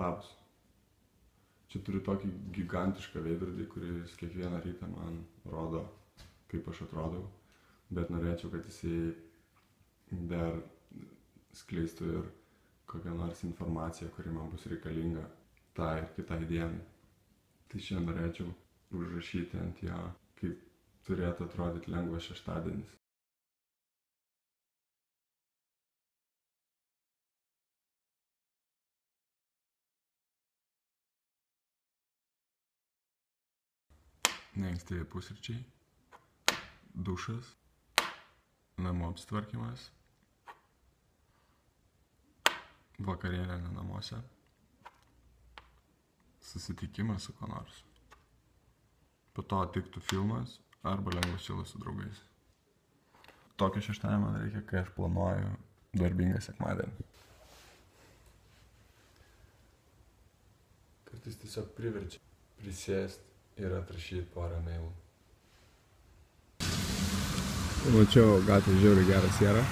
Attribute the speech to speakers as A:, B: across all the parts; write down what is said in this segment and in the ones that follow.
A: Labas. Čia turiu tokį gigantišką veidrodį, kuris kiekvieną rytą man rodo, kaip aš atrodau, bet norėčiau, kad jisai dar skleistų ir kokią nors informaciją, kuri man bus reikalinga tai ir kitai dienai. Tai šiandien norėčiau užrašyti ant jo, kaip turėtų atrodyti lengvas šeštadienis. Neankstyvi pusryčiai, dušas, namų apsitvarkymas, vakarienė ne namuose, susitikimas su kuo nors. Po to tiktų filmas arba lengvas čilas su draugais. Tokio šeštadienio man reikia, kai aš planuoju darbingą sekmadienį. Kartais tiesiog priverčia prisėsti ir atrašyti porą mailų. Mačiau gatvė žiauriai gerą sierą.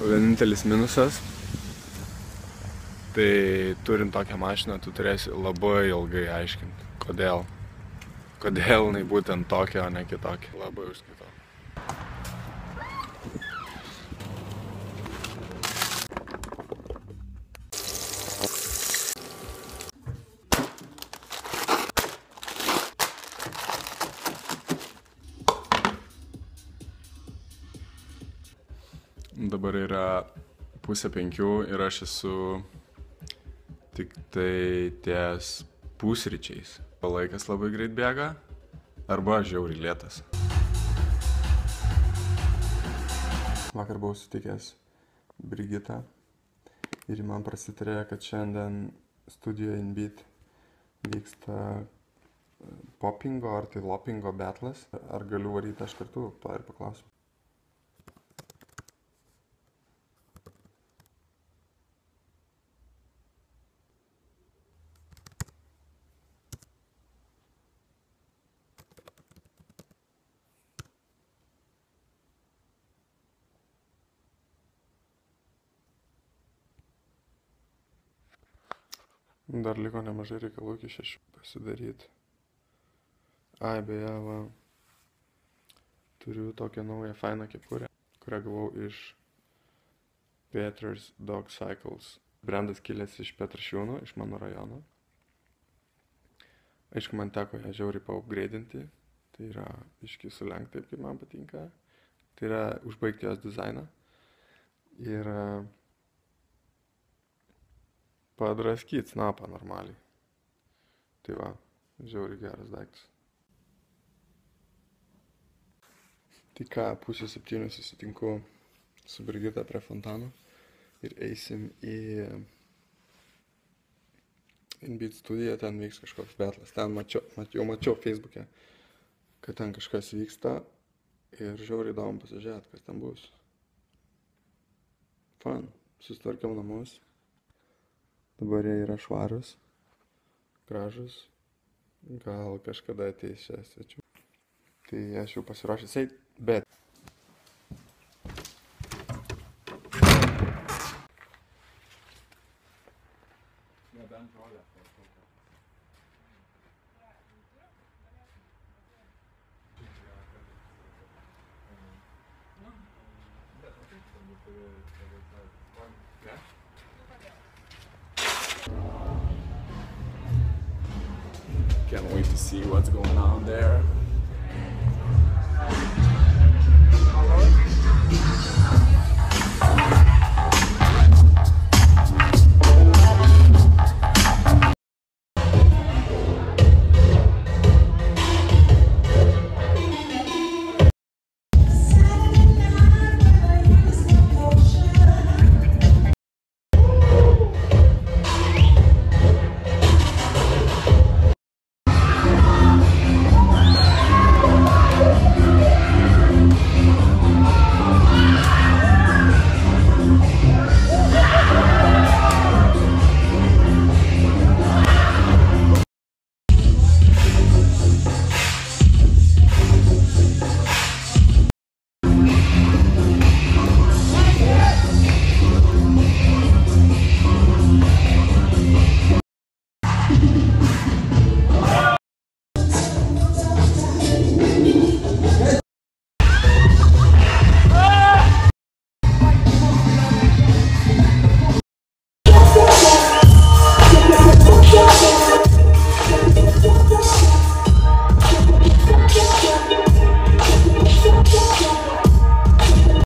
A: Vienintelis minusas, tai turint tokią mašiną, tu turėsi labai ilgai aiškinti, kodėl jinai būtent tokia, o ne kitokia. Labai užskaitau. Dabar yra 4:30 ir aš esu tik tai ties pusryčiais. Laikas labai greit bėga, arba žiauriai lėtas. Vakar buvau sutikęs Brigitą ir man prasitarė, kad šiandien studijoje InBeat vyksta popingo ar tai lopingo betlas. Ar galiu varyti aš kartu, to ir paklausiu. Dar liko nemažai reikalų iki 6 pasidaryti. Ai, beje, va, turiu tokią naują fainą kepurę, kurią gavau iš Peter's Dog Cycles. Brandas kilęs iš Petrašiūnų, iš mano rajono. Aišku, man teko ją žiauriai paupgreidinti. Tai yra biškį sulenkt taip, kaip man patinka. Tai yra užbaigti jos dizainą. Ir padraskyt snapą normaliai. Tai va, žiauriai geras daiktas. Tai ką, 6:30 susitinku su Brigita prie fontano ir eisim į InBeat studiją, ten vyks kažkoks betlas. Ten mačiau Facebook'e, kad ten kažkas vyksta ir žiauriai įdomu pasižiūrėti, kas ten bus. Fun, susitvarkiau namus. Dabar jie yra švarus, gražus, gal kažkada ateis čia svečių. Tai aš jau pasiruošęs eit, bet... Nebent rolę. Can't wait to see what's going on there.